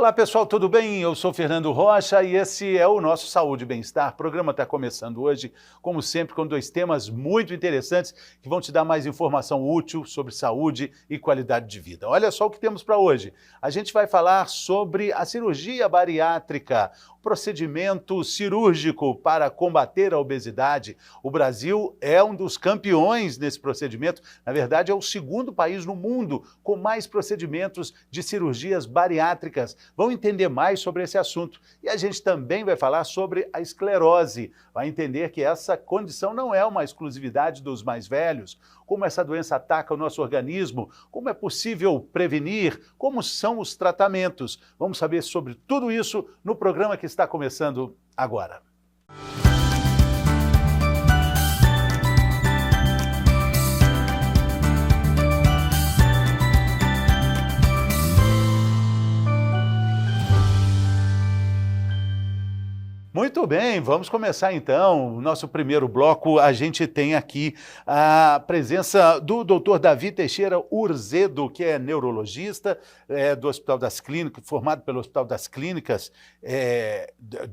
Olá pessoal, tudo bem? Eu sou Fernando Rocha e esse é o nosso Saúde e Bem-Estar. O programa está começando hoje, como sempre, com dois temas muito interessantes que vão te dar mais informação útil sobre saúde e qualidade de vida. Olha só o que temos para hoje. A gente vai falar sobre a cirurgia bariátrica, procedimento cirúrgico para combater a obesidade. O Brasil é um dos campeões nesse procedimento. Na verdade, é o segundo país no mundo com mais procedimentos de cirurgias bariátricas. Vão entender mais sobre esse assunto. E a gente também vai falar sobre a esclerose. Vai entender que essa condição não é uma exclusividade dos mais velhos. Como essa doença ataca o nosso organismo, como é possível prevenir, como são os tratamentos. Vamos saber sobre tudo isso no programa que está começando agora. Muito bem, vamos começar então. O nosso primeiro bloco, a gente tem aqui a presença do Dr. Davi Teixeira Urzedo, que é neurologista do Hospital das Clínicas, formado pelo Hospital das Clínicas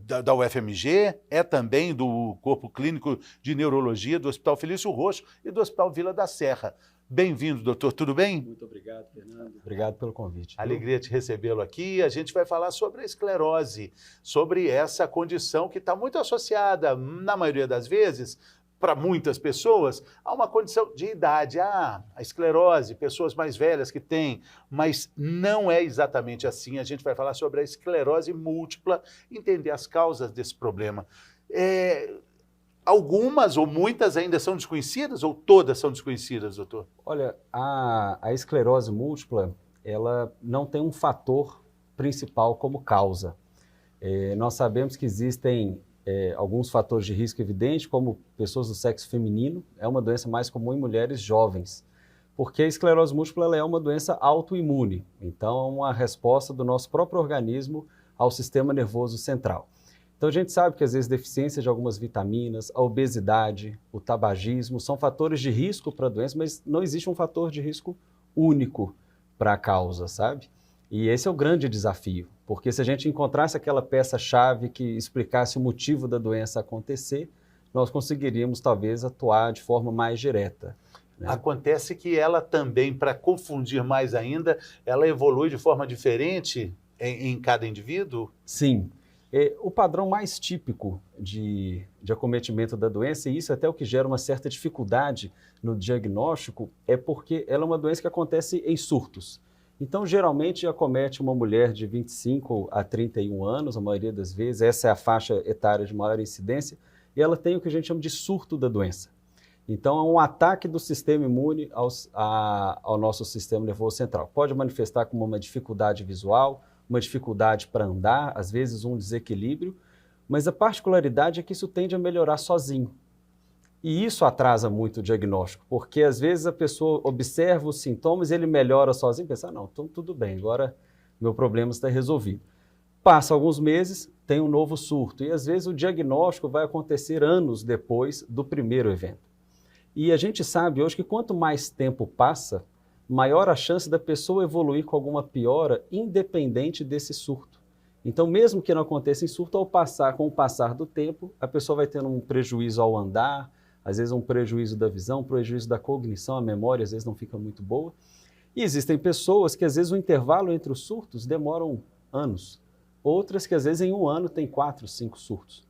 da UFMG, é também do Corpo Clínico de Neurologia do Hospital Felício Roxo e do Hospital Vila da Serra. Bem-vindo, doutor, tudo bem? Muito obrigado, Fernando. Obrigado pelo convite. Alegria de recebê-lo aqui. A gente vai falar sobre a esclerose, sobre essa condição que está muito associada, na maioria das vezes, para muitas pessoas, a uma condição de idade. A esclerose, pessoas mais velhas que têm, mas não é exatamente assim. A gente vai falar sobre a esclerose múltipla, entender as causas desse problema. Algumas ou muitas ainda são desconhecidas ou todas são desconhecidas, doutor? Olha, a esclerose múltipla, ela não tem um fator principal como causa. Nós sabemos que existem alguns fatores de risco evidentes, como pessoas do sexo feminino, é uma doença mais comum em mulheres jovens, porque a esclerose múltipla ela é uma doença autoimune, então é uma resposta do nosso próprio organismo ao sistema nervoso central. Então a gente sabe que às vezes deficiência de algumas vitaminas, a obesidade, o tabagismo são fatores de risco para a doença, mas não existe um fator de risco único para a causa, sabe? E esse é o grande desafio, porque se a gente encontrasse aquela peça-chave que explicasse o motivo da doença acontecer, nós conseguiríamos talvez atuar de forma mais direta. Né? Acontece que ela também, para confundir mais ainda, ela evolui de forma diferente em cada indivíduo? Sim. O padrão mais típico de acometimento da doença, e isso é até o que gera uma certa dificuldade no diagnóstico, é porque ela é uma doença que acontece em surtos. Então, geralmente, acomete uma mulher de 25 a 31 anos, a maioria das vezes, essa é a faixa etária de maior incidência, e ela tem o que a gente chama de surto da doença. Então, é um ataque do sistema imune ao nosso sistema nervoso central. Pode manifestar como uma dificuldade visual, uma dificuldade para andar, às vezes um desequilíbrio, mas a particularidade é que isso tende a melhorar sozinho. E isso atrasa muito o diagnóstico, porque às vezes a pessoa observa os sintomas e ele melhora sozinho, pensa, não, então tudo bem, agora meu problema está resolvido. Passa alguns meses, tem um novo surto, e às vezes o diagnóstico vai acontecer anos depois do primeiro evento. E a gente sabe hoje que quanto mais tempo passa, maior a chance da pessoa evoluir com alguma piora independente desse surto. Então, mesmo que não aconteça em surto, com o passar do tempo, a pessoa vai tendo um prejuízo ao andar, às vezes um prejuízo da visão, um prejuízo da cognição, a memória às vezes não fica muito boa. E existem pessoas que às vezes o intervalo entre os surtos demoram anos. Outras que às vezes em um ano tem 4, 5 surtos,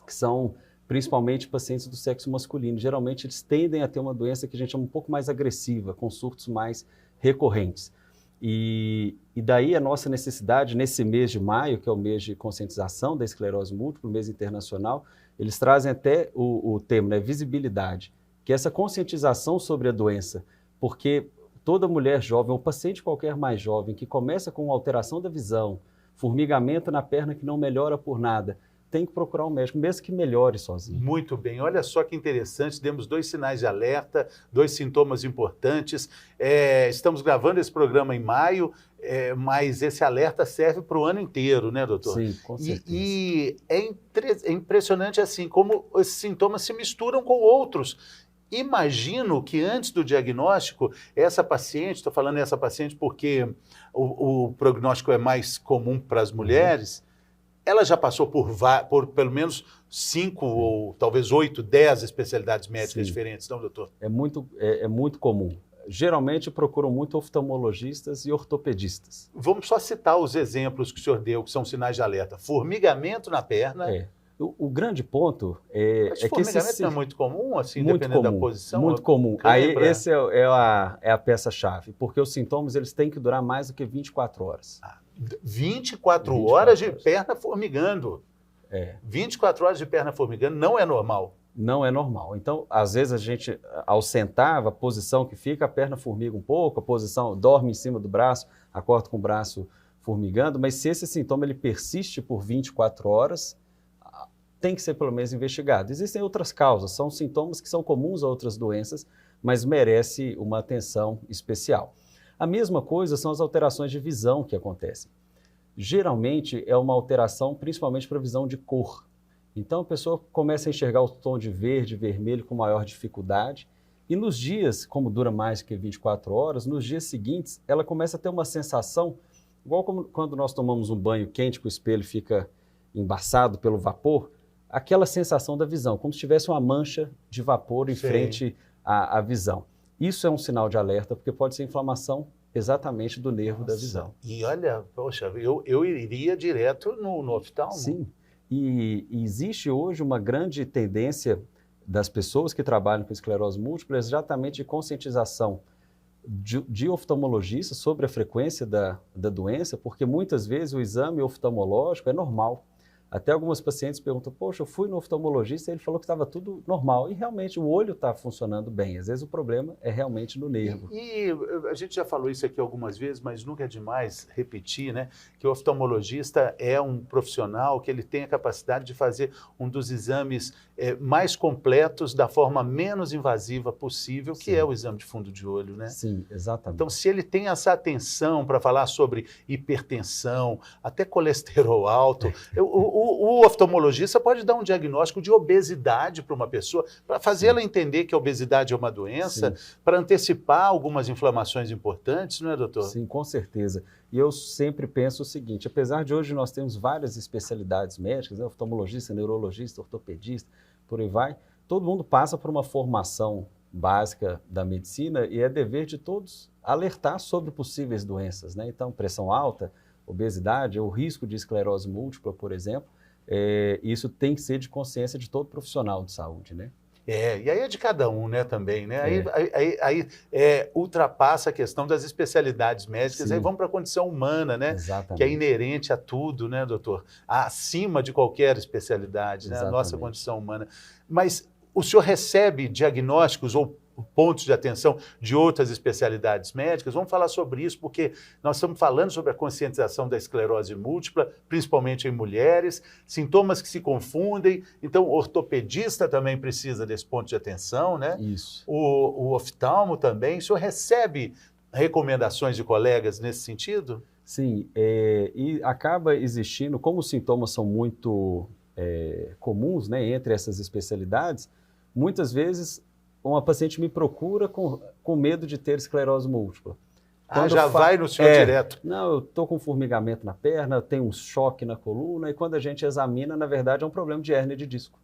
que são principalmente pacientes do sexo masculino. Geralmente eles tendem a ter uma doença que a gente chama um pouco mais agressiva, com surtos mais recorrentes. E daí a nossa necessidade, nesse mês de maio, que é o mês de conscientização da esclerose múltipla, o mês internacional, eles trazem até o termo, né, visibilidade, que é essa conscientização sobre a doença, porque toda mulher jovem, ou paciente qualquer mais jovem, que começa com alteração da visão, formigamento na perna que não melhora por nada, tem que procurar um médico, mesmo que melhore sozinho. Muito bem, olha só que interessante, temos 2 sinais de alerta, 2 sintomas importantes. Estamos gravando esse programa em maio, mas esse alerta serve para o ano inteiro, né, doutor? Sim, com certeza. E é impressionante assim, como esses sintomas se misturam com outros. imagino que antes do diagnóstico, essa paciente, estou falando essa paciente porque o prognóstico é mais comum para as mulheres, ela já passou por pelo menos 5 ou talvez 8, 10 especialidades médicas diferentes, não, doutor? É muito comum. Geralmente procuram muito oftalmologistas e ortopedistas. Vamos só citar os exemplos que o senhor deu, que são sinais de alerta. Formigamento na perna. O grande ponto Mas é que formigamento não é muito comum, assim, muito dependendo comum, da posição? muito comum. Cãibra. Aí esse é a peça-chave, porque os sintomas eles têm que durar mais do que 24 horas. 24 horas de perna formigando. 24 horas de perna formigando não é normal. Não é normal. Então, às vezes a gente, ao sentar, a posição que fica, a perna formiga um pouco, a posição dorme em cima do braço, acorda com o braço formigando, mas se esse sintoma ele persiste por 24 horas, tem que ser pelo menos investigado. Existem outras causas, são sintomas que são comuns a outras doenças, mas merece uma atenção especial. A mesma coisa são as alterações de visão que acontecem. Geralmente é uma alteração principalmente para a visão de cor. Então a pessoa começa a enxergar o tom de verde, vermelho com maior dificuldade e nos dias, como dura mais do que 24 horas, nos dias seguintes ela começa a ter uma sensação, igual como quando nós tomamos um banho quente que o espelho fica embaçado pelo vapor, aquela sensação da visão, como se tivesse uma mancha de vapor em frente à visão. Isso é um sinal de alerta, porque pode ser inflamação exatamente do nervo da visão. E olha, poxa, eu iria direto no oftalmo. Sim, e existe hoje uma grande tendência das pessoas que trabalham com esclerose múltipla exatamente de conscientização de oftalmologistas sobre a frequência da doença, porque muitas vezes o exame oftalmológico é normal. Até algumas pacientes perguntam, poxa, eu fui no oftalmologista e ele falou que estava tudo normal. E realmente o olho está funcionando bem. Às vezes o problema é realmente no nervo. E a gente já falou isso aqui algumas vezes, mas nunca é demais repetir, né? Que o oftalmologista é um profissional que ele tem a capacidade de fazer um dos exames mais completos da forma menos invasiva possível, que é o exame de fundo de olho, né? Sim, exatamente. Então, se ele tem essa atenção para falar sobre hipertensão, até colesterol alto, o oftalmologista pode dar um diagnóstico de obesidade para uma pessoa, para fazê-la entender que a obesidade é uma doença, para antecipar algumas inflamações importantes, não é, doutor? Sim, com certeza. E eu sempre penso o seguinte, apesar de hoje nós termos várias especialidades médicas, né, oftalmologista, neurologista, ortopedista, por aí vai, todo mundo passa por uma formação básica da medicina e é dever de todos alertar sobre possíveis doenças, né? Então, pressão alta, obesidade, o risco de esclerose múltipla, por exemplo, isso tem que ser de consciência de todo profissional de saúde, né? E aí é de cada um, né, também, né? Aí ultrapassa a questão das especialidades médicas, aí vamos para a condição humana, né? Exatamente. Que é inerente a tudo, né, doutor? Acima de qualquer especialidade, né? A nossa condição humana. Mas o senhor recebe diagnósticos ou pontos de atenção de outras especialidades médicas? Vamos falar sobre isso, porque nós estamos falando sobre a conscientização da esclerose múltipla, principalmente em mulheres, sintomas que se confundem, então o ortopedista também precisa desse ponto de atenção, né? Isso. O oftalmo também. O senhor recebe recomendações de colegas nesse sentido? Sim, e acaba existindo, como os sintomas são muito comuns, né, entre essas especialidades, muitas vezes uma paciente me procura com medo de ter esclerose múltipla. Vai no senhor direto. Não, eu estou com formigamento na perna, tenho um choque na coluna, e quando a gente examina, na verdade, é um problema de hérnia de disco.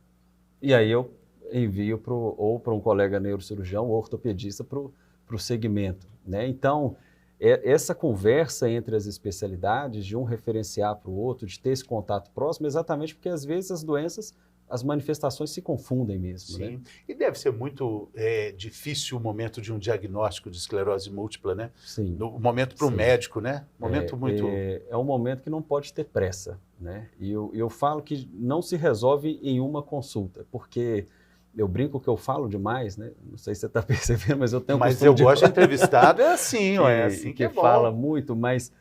E aí eu envio ou para um colega neurocirurgião ou ortopedista para o segmento, né? Então, essa conversa entre as especialidades, de um referenciar para o outro, de ter esse contato próximo, exatamente porque às vezes as doenças, as manifestações se confundem mesmo. Sim, né? E deve ser muito difícil o momento de um diagnóstico de esclerose múltipla, né? Sim. O momento para o médico, né? É um momento que não pode ter pressa, né? E eu falo que não se resolve em uma consulta, porque eu brinco que eu falo demais, né? Não sei se você está percebendo, mas eu tenho Mas eu gosto de entrevistado, é assim, é assim que é bom. Fala muito, mas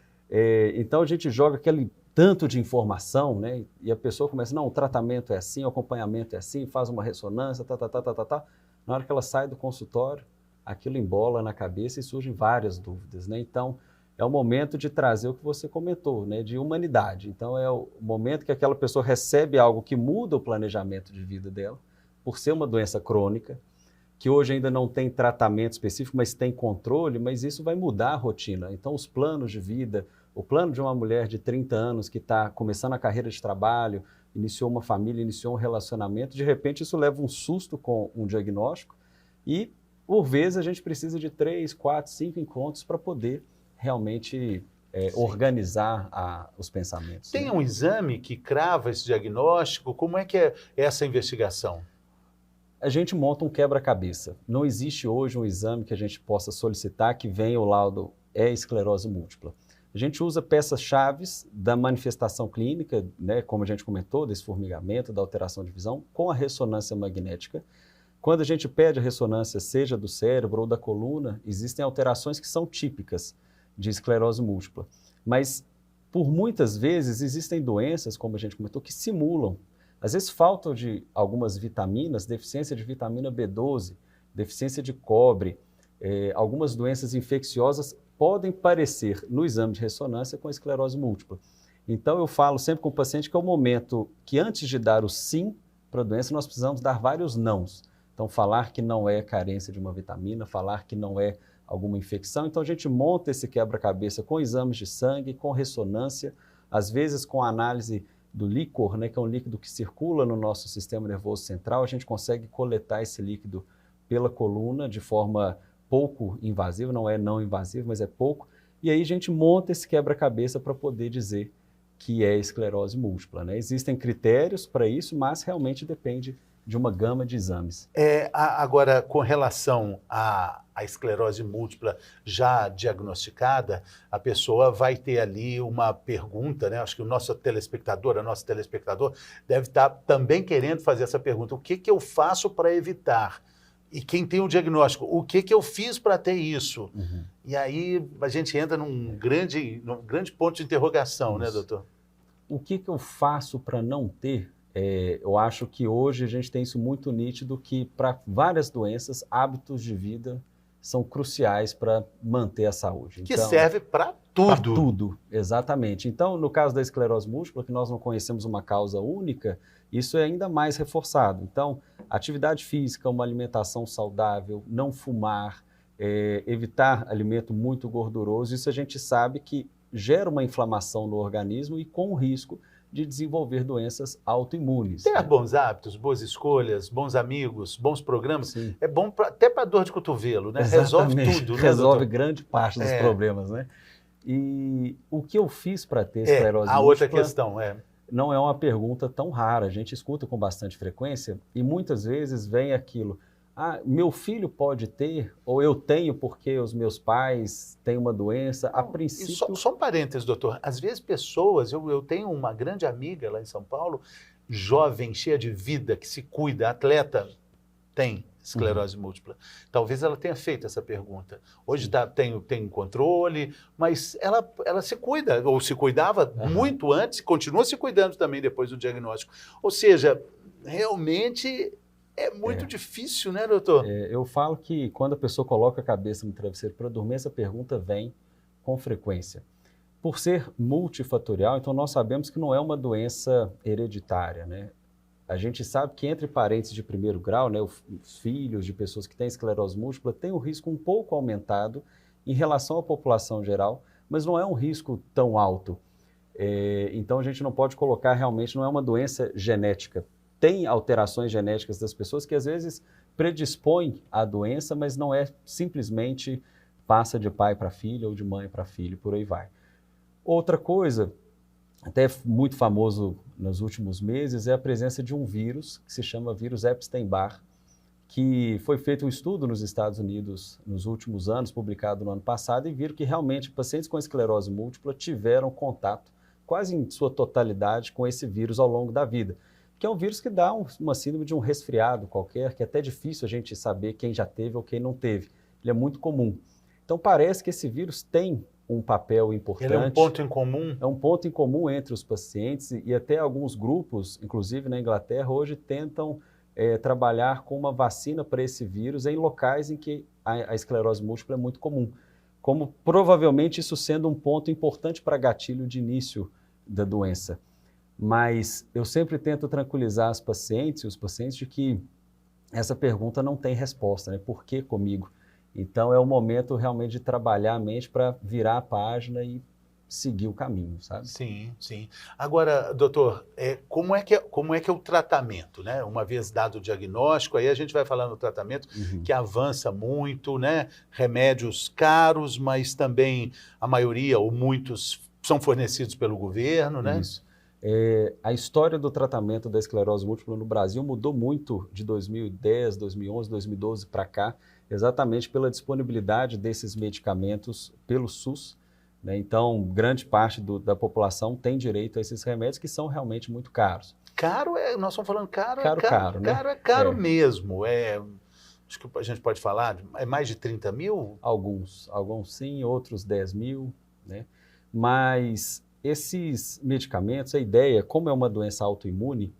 então a gente joga aquele tanto de informação, né? E a pessoa começa, não, o tratamento é assim, o acompanhamento é assim, faz uma ressonância, tá. Na hora que ela sai do consultório, aquilo embola na cabeça e surgem várias dúvidas, né? Então, é o momento de trazer o que você comentou, né? De humanidade. Então, é o momento que aquela pessoa recebe algo que muda o planejamento de vida dela, por ser uma doença crônica, que hoje ainda não tem tratamento específico, mas tem controle, mas isso vai mudar a rotina. Então, os planos de vida, o plano de uma mulher de 30 anos que está começando a carreira de trabalho, iniciou uma família, iniciou um relacionamento, de repente isso leva um susto com um diagnóstico e, por vezes, a gente precisa de 3, 4, 5 encontros para poder realmente organizar os pensamentos. Tem um exame que crava esse diagnóstico? Como é que é essa investigação? A gente monta um quebra-cabeça. Não existe hoje um exame que a gente possa solicitar que venha o laudo esclerose múltipla. A gente usa peças-chave da manifestação clínica, né, como a gente comentou, desse formigamento, da alteração de visão, com a ressonância magnética. Quando a gente pede a ressonância, seja do cérebro ou da coluna, existem alterações que são típicas de esclerose múltipla. Mas, por muitas vezes, existem doenças, como a gente comentou, que simulam. Às vezes, falta de algumas vitaminas, deficiência de vitamina B12, deficiência de cobre, algumas doenças infecciosas podem parecer no exame de ressonância com esclerose múltipla. Então, eu falo sempre com o paciente que é o momento que, antes de dar o sim para a doença, nós precisamos dar vários nãos. Então, falar que não é carência de uma vitamina, falar que não é alguma infecção. Então, a gente monta esse quebra-cabeça com exames de sangue, com ressonância, às vezes com análise do líquor, né, que é um líquido que circula no nosso sistema nervoso central. A gente consegue coletar esse líquido pela coluna de forma pouco invasiva, não é não invasivo, mas é pouco. E aí a gente monta esse quebra-cabeça para poder dizer que é esclerose múltipla, né? Existem critérios para isso, mas realmente depende de uma gama de exames. Agora, com relação à esclerose múltipla já diagnosticada, a pessoa vai ter ali uma pergunta, né? Acho que o nosso telespectador, a nossa telespectador, deve estar também querendo fazer essa pergunta. O que eu faço para evitar? E quem tem o diagnóstico, o que eu fiz para ter isso? Uhum. E aí a gente entra num grande ponto de interrogação, né, doutor? O que eu faço para não ter? Eu acho que hoje a gente tem isso muito nítido, que para várias doenças, hábitos de vida são cruciais para manter a saúde. Que serve para tudo. Para tudo, exatamente. Então, no caso da esclerose múltipla, que nós não conhecemos uma causa única, isso é ainda mais reforçado. Então, atividade física, uma alimentação saudável, não fumar, evitar alimento muito gorduroso, isso a gente sabe que gera uma inflamação no organismo e com o risco de desenvolver doenças autoimunes. Ter bons hábitos, boas escolhas, bons amigos, bons programas, Sim. é bom até para dor de cotovelo, né? Exatamente. Resolve tudo, né, resolve doutor? grande parte dos problemas, né? E o que eu fiz para ter esclerose múltipla... A outra questão não é uma pergunta tão rara, a gente escuta com bastante frequência e muitas vezes vem aquilo, meu filho pode ter, ou eu tenho porque os meus pais têm uma doença, a princípio... Só um parênteses, doutor, às vezes pessoas, eu tenho uma grande amiga lá em São Paulo, jovem, cheia de vida, que se cuida, atleta, tem esclerose múltipla. Talvez ela tenha feito essa pergunta. Hoje tem controle, mas ela se cuida, ou se cuidava muito antes, continua se cuidando também depois do diagnóstico. Ou seja, realmente é muito difícil, né, doutor? Eu falo que quando a pessoa coloca a cabeça no travesseiro para dormir, essa pergunta vem com frequência. Por ser multifatorial, então nós sabemos que não é uma doença hereditária, né? A gente sabe que entre parentes de primeiro grau, né, os filhos de pessoas que têm esclerose múltipla, tem um risco um pouco aumentado em relação à população geral, mas não é um risco tão alto. Então a gente não pode colocar realmente, não é uma doença genética. Tem alterações genéticas das pessoas que às vezes predispõem à doença, mas não é simplesmente passa de pai para filho ou de mãe para filho, por aí vai. Outra coisa, até muito famoso nos últimos meses, é a presença de um vírus que se chama vírus Epstein-Barr, que foi feito um estudo nos Estados Unidos nos últimos anos, publicado no ano passado, e viram que realmente pacientes com esclerose múltipla tiveram contato quase em sua totalidade com esse vírus ao longo da vida, que é um vírus que dá uma síndrome de um resfriado qualquer, que é até difícil a gente saber quem já teve ou quem não teve. Ele é muito comum. Então parece que esse vírus tem um papel importante. Ele é um ponto em comum? É um ponto em comum entre os pacientes e até alguns grupos, inclusive na Inglaterra, hoje tentam trabalhar com uma vacina para esse vírus em locais em que a esclerose múltipla é muito comum. Como provavelmente isso sendo um ponto importante para gatilho de início da doença. Mas eu sempre tento tranquilizar os pacientes de que essa pergunta não tem resposta, né? Por que comigo? Então é o momento realmente de trabalhar a mente para virar a página e seguir o caminho, sabe? Sim, sim. Agora, doutor, como é que é o tratamento, né? Uma vez dado o diagnóstico, aí a gente vai falando do tratamento Uhum. que avança muito, né? Remédios caros, mas também a maioria ou muitos são fornecidos pelo governo, né? Isso. A história do tratamento da esclerose múltipla no Brasil mudou muito de 2010, 2011, 2012 para cá, exatamente pela disponibilidade desses medicamentos pelo SUS, né? Então, grande parte da população tem direito a esses remédios que são realmente muito caros. Caro nós estamos falando caro, Caro, né? caro é caro mesmo. Acho que a gente pode falar, é mais de 30 mil? Alguns sim, outros 10 mil, né? Mas esses medicamentos, a ideia, como é uma doença autoimune,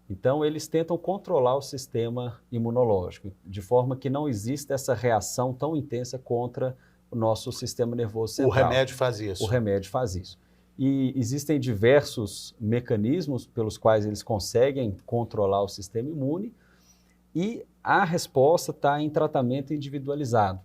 então eles tentam controlar o sistema imunológico, de forma que não exista essa reação tão intensa contra o nosso sistema nervoso O central. remédio faz O isso. remédio faz isso. E existem diversos mecanismos pelos quais eles conseguem controlar o sistema imune, e a resposta está em tratamento individualizado.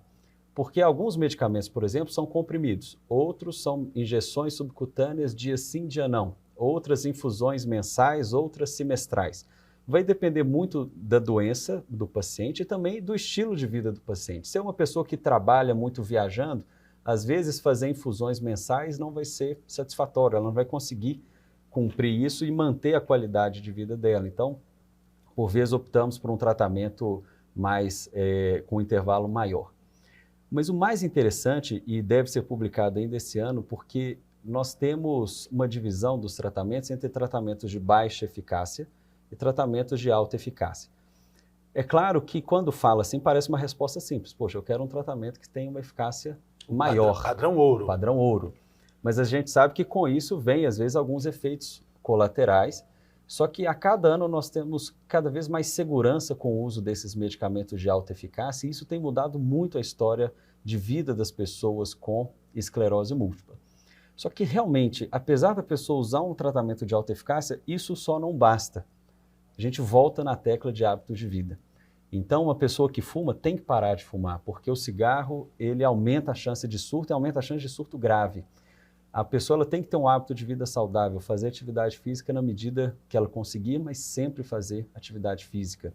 Porque alguns medicamentos, por exemplo, são comprimidos, outros são injeções subcutâneas dia sim, dia não, outras infusões mensais, outras semestrais. Vai depender muito da doença do paciente e também do estilo de vida do paciente. Se é uma pessoa que trabalha muito viajando, às vezes fazer infusões mensais não vai ser satisfatório, ela não vai conseguir cumprir isso e manter a qualidade de vida dela. Então, por vezes optamos por um tratamento mais com um intervalo maior. Mas o mais interessante, e deve ser publicado ainda esse ano, porque nós temos uma divisão dos tratamentos entre tratamentos de baixa eficácia e tratamentos de alta eficácia. É claro que quando fala assim, parece uma resposta simples. Poxa, eu quero um tratamento que tenha uma eficácia maior. Padrão ouro. Padrão ouro. Mas a gente sabe que com isso vem, às vezes, alguns efeitos colaterais. Só que a cada ano nós temos cada vez mais segurança com o uso desses medicamentos de alta eficácia, e isso tem mudado muito a história de vida das pessoas com esclerose múltipla. Só que realmente, apesar da pessoa usar um tratamento de alta eficácia, isso só não basta. A gente volta na tecla de hábitos de vida. Então, uma pessoa que fuma tem que parar de fumar, porque o cigarro ele aumenta a chance de surto e aumenta a chance de surto grave. A pessoa ela tem que ter um hábito de vida saudável, fazer atividade física na medida que ela conseguir, mas sempre fazer atividade física.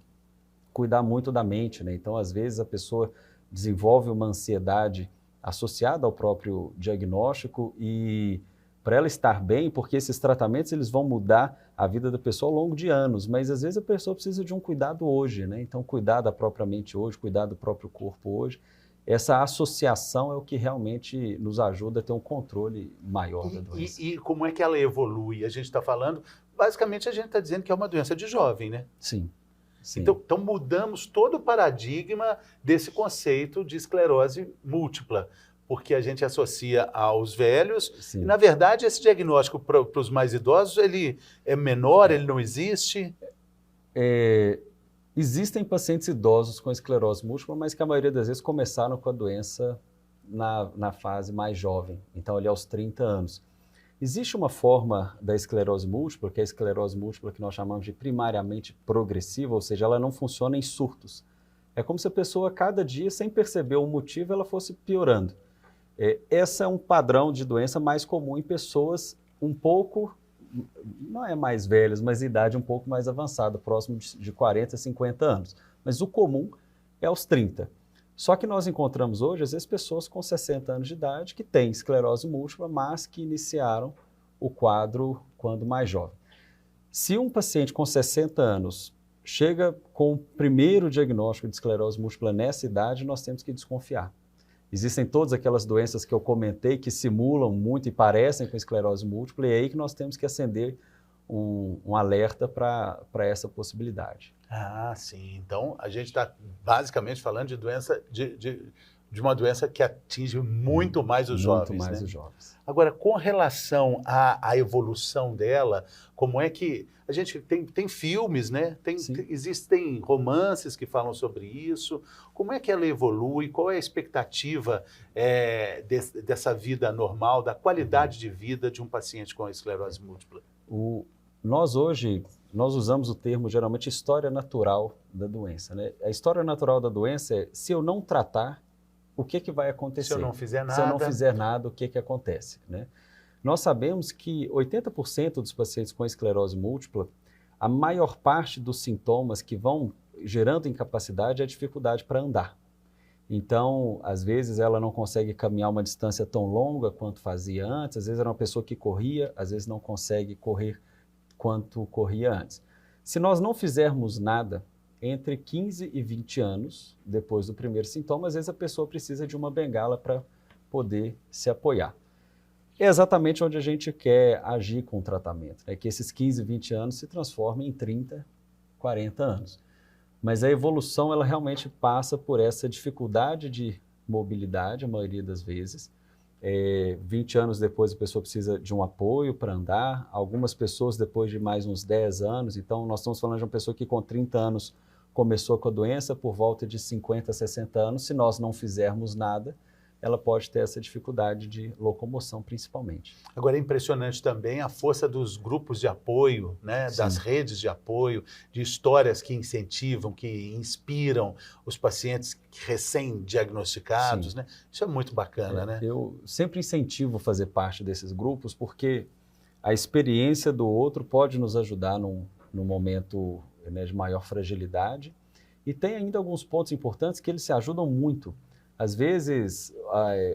Cuidar muito da mente, né? Então, às vezes, a pessoa desenvolve uma ansiedade associada ao próprio diagnóstico e para ela estar bem, porque esses tratamentos eles vão mudar a vida da pessoa ao longo de anos, mas às vezes a pessoa precisa de um cuidado hoje, né? Então, cuidar da própria mente hoje, cuidar do próprio corpo hoje. Essa associação é o que realmente nos ajuda a ter um controle maior da doença. E como é que ela evolui? A gente está falando, basicamente a gente está dizendo que é uma doença de jovem, né? Sim, sim. Então mudamos todo o paradigma desse conceito de esclerose múltipla, porque a gente associa aos velhos, Sim. e na verdade esse diagnóstico para os mais idosos, ele é menor, ele não existe? Existem pacientes idosos com esclerose múltipla, mas que a maioria das vezes começaram com a doença na fase mais jovem, então ali aos 30 anos. Existe uma forma da esclerose múltipla, que é a esclerose múltipla que nós chamamos de primariamente progressiva, ou seja, ela não funciona em surtos. É como se a pessoa, cada dia, sem perceber o motivo, ela fosse piorando. Esse é um padrão de doença mais comum em pessoas um pouco, não é mais velhas, mas idade um pouco mais avançada, próximo de 40, 50 anos. Mas o comum é aos 30. Só que nós encontramos hoje, às vezes, pessoas com 60 anos de idade que têm esclerose múltipla, mas que iniciaram o quadro quando mais jovem. Se um paciente com 60 anos chega com o primeiro diagnóstico de esclerose múltipla nessa idade, nós temos que desconfiar. Existem todas aquelas doenças que eu comentei que simulam muito e parecem com esclerose múltipla, e é aí que nós temos que acender um alerta para essa possibilidade. Ah, sim. Então, a gente está basicamente falando de doença, de uma doença que atinge muito mais os jovens. Muito mais né? os jovens. Agora, com relação à evolução dela, como é que... A gente tem filmes, né? Existem romances que falam sobre isso. Como é que ela evolui? Qual é a expectativa dessa vida normal, da qualidade de vida de um paciente com esclerose múltipla? Nós hoje nós usamos o termo, geralmente, história natural da doença, né? A história natural da doença é, se eu não tratar, o que vai acontecer? Se eu não fizer nada. Se eu não fizer nada, o que acontece, né? Nós sabemos que 80% dos pacientes com esclerose múltipla, a maior parte dos sintomas que vão gerando incapacidade é a dificuldade para andar. Então, às vezes, ela não consegue caminhar uma distância tão longa quanto fazia antes, às vezes era uma pessoa que corria, às vezes não consegue correr quanto corria antes. Se nós não fizermos nada, entre 15 e 20 anos, depois do primeiro sintoma, às vezes a pessoa precisa de uma bengala para poder se apoiar. É exatamente onde a gente quer agir com o tratamento, né? Que esses 15, 20 anos se transformem em 30, 40 anos. Mas a evolução, ela realmente passa por essa dificuldade de mobilidade, a maioria das vezes. 20 anos depois a pessoa precisa de um apoio para andar, algumas pessoas depois de mais uns 10 anos, então nós estamos falando de uma pessoa que com 30 anos começou com a doença, por volta de 50, 60 anos, se nós não fizermos nada, ela pode ter essa dificuldade de locomoção, principalmente. Agora, é impressionante também a força dos grupos de apoio, né? Das redes de apoio, de histórias que incentivam, que inspiram os pacientes recém-diagnosticados, né? Isso é muito bacana, né? Eu sempre incentivo fazer parte desses grupos, porque a experiência do outro pode nos ajudar num momento, né, de maior fragilidade, e tem ainda alguns pontos importantes que eles se ajudam muito. Às vezes,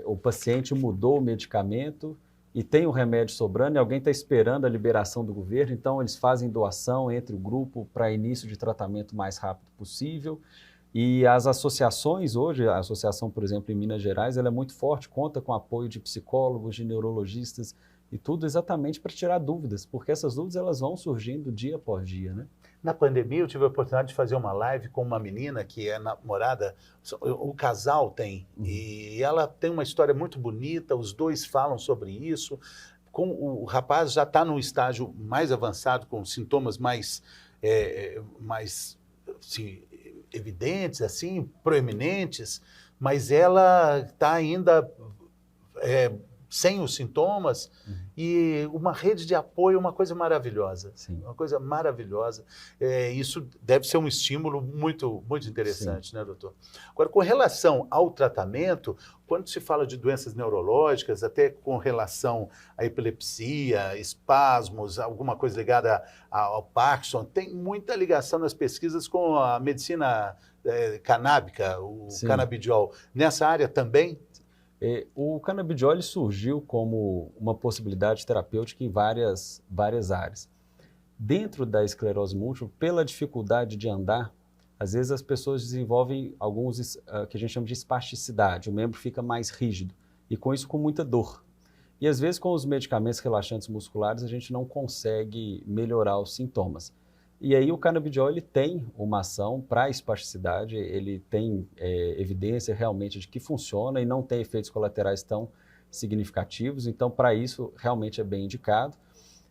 o paciente mudou o medicamento e tem o remédio sobrando e alguém está esperando a liberação do governo, então eles fazem doação entre o grupo para início de tratamento o mais rápido possível. E as associações hoje, a associação, por exemplo, em Minas Gerais, ela é muito forte, conta com apoio de psicólogos, de neurologistas e tudo exatamente para tirar dúvidas, porque essas dúvidas elas vão surgindo dia após dia, né? Na pandemia, eu tive a oportunidade de fazer uma live com uma menina que é namorada, o casal tem, e ela tem uma história muito bonita, os dois falam sobre isso. O rapaz já está num estágio mais avançado, com sintomas mais assim, evidentes, assim, proeminentes, mas ela está ainda sem os sintomas, e uma rede de apoio é uma coisa maravilhosa. Sim. Uma coisa maravilhosa. Isso deve ser um estímulo muito, muito interessante, Sim. né, doutor? Agora, com relação ao tratamento, quando se fala de doenças neurológicas, até com relação à epilepsia, espasmos, alguma coisa ligada ao Parkinson, tem muita ligação nas pesquisas com a medicina canábica, o Sim. canabidiol. Nessa área também? O canabidiol ele surgiu como uma possibilidade terapêutica em várias áreas. Dentro da esclerose múltipla, pela dificuldade de andar, às vezes as pessoas desenvolvem alguns que a gente chama de espasticidade, o membro fica mais rígido e com isso com muita dor. E às vezes com os medicamentos relaxantes musculares a gente não consegue melhorar os sintomas. E aí o canabidiol ele tem uma ação para espasticidade, ele tem evidência realmente de que funciona e não tem efeitos colaterais tão significativos, então para isso realmente é bem indicado.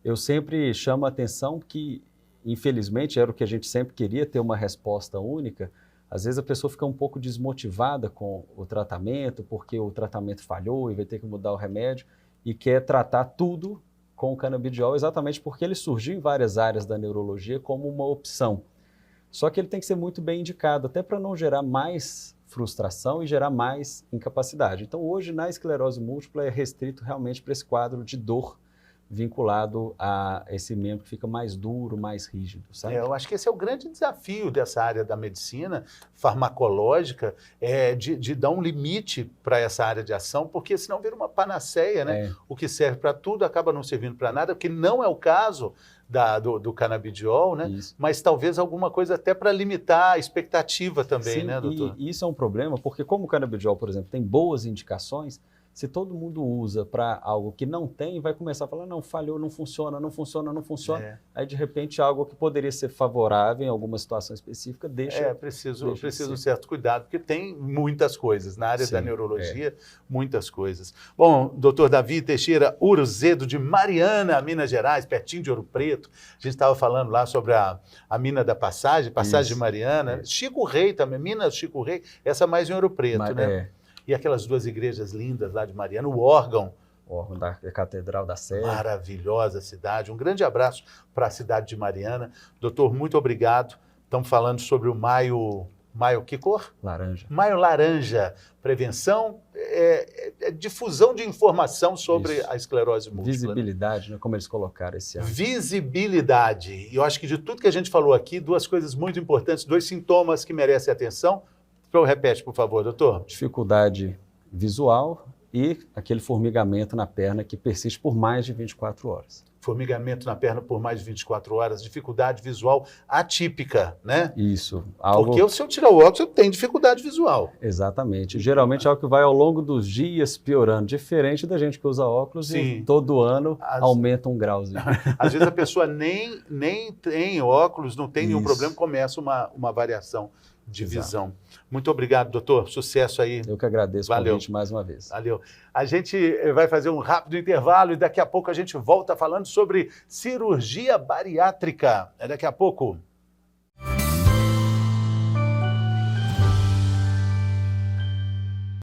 Eu sempre chamo a atenção que, infelizmente, era o que a gente sempre queria, ter uma resposta única. Às vezes a pessoa fica um pouco desmotivada com o tratamento, porque o tratamento falhou e vai ter que mudar o remédio, e quer tratar tudo com o canabidiol, exatamente porque ele surgiu em várias áreas da neurologia como uma opção. Só que ele tem que ser muito bem indicado, até para não gerar mais frustração e gerar mais incapacidade. Então, hoje, na esclerose múltipla, é restrito realmente para esse quadro de dor vinculado a esse membro que fica mais duro, mais rígido, sabe? Eu acho que esse é o grande desafio dessa área da medicina farmacológica, de dar um limite para essa área de ação, porque senão vira uma panaceia, né? O que serve para tudo acaba não servindo para nada, porque não é o caso do canabidiol, né? Isso. Mas talvez alguma coisa até para limitar a expectativa também, Sim, né, doutor? E isso é um problema, porque como o canabidiol, por exemplo, tem boas indicações, se todo mundo usa para algo que não tem, vai começar a falar, não, falhou, não funciona, não funciona, não funciona. Aí, de repente, algo que poderia ser favorável em alguma situação específica, deixa... Preciso um certo cuidado, porque tem muitas coisas, na área da neurologia, muitas coisas. Bom, doutor Davi Teixeira Urzedo, de Mariana, Minas Gerais, pertinho de Ouro Preto. A gente estava falando lá sobre a mina da Passagem de Mariana. Chico Rei também, Minas Chico Rei, essa mais em Ouro Preto, né? E aquelas duas igrejas lindas lá de Mariana, o órgão órgão da Catedral da Sé. Maravilhosa cidade. Um grande abraço para a cidade de Mariana. Doutor, muito obrigado. Estamos falando sobre o maio... Maio que cor? Laranja. Maio laranja. Prevenção, difusão de informação sobre a esclerose múltipla. Visibilidade, né, como eles colocaram esse ano. Visibilidade. E eu acho que de tudo que a gente falou aqui, duas coisas muito importantes, dois sintomas que merecem atenção. Repete, por favor, doutor. Dificuldade visual e aquele formigamento na perna que persiste por mais de 24 horas. Formigamento na perna por mais de 24 horas, dificuldade visual atípica, né? Isso. Porque se eu tirar o óculos, eu tenho dificuldade visual. Exatamente. Geralmente é algo que vai ao longo dos dias piorando, diferente da gente que usa óculos e todo ano aumenta um grauzinho. Às vezes a pessoa nem tem óculos, não tem nenhum problema, começa uma variação de visão. Muito obrigado, doutor. Sucesso aí. Eu que agradeço o convite mais uma vez. Valeu. A gente vai fazer um rápido intervalo e daqui a pouco a gente volta falando sobre cirurgia bariátrica. É daqui a pouco.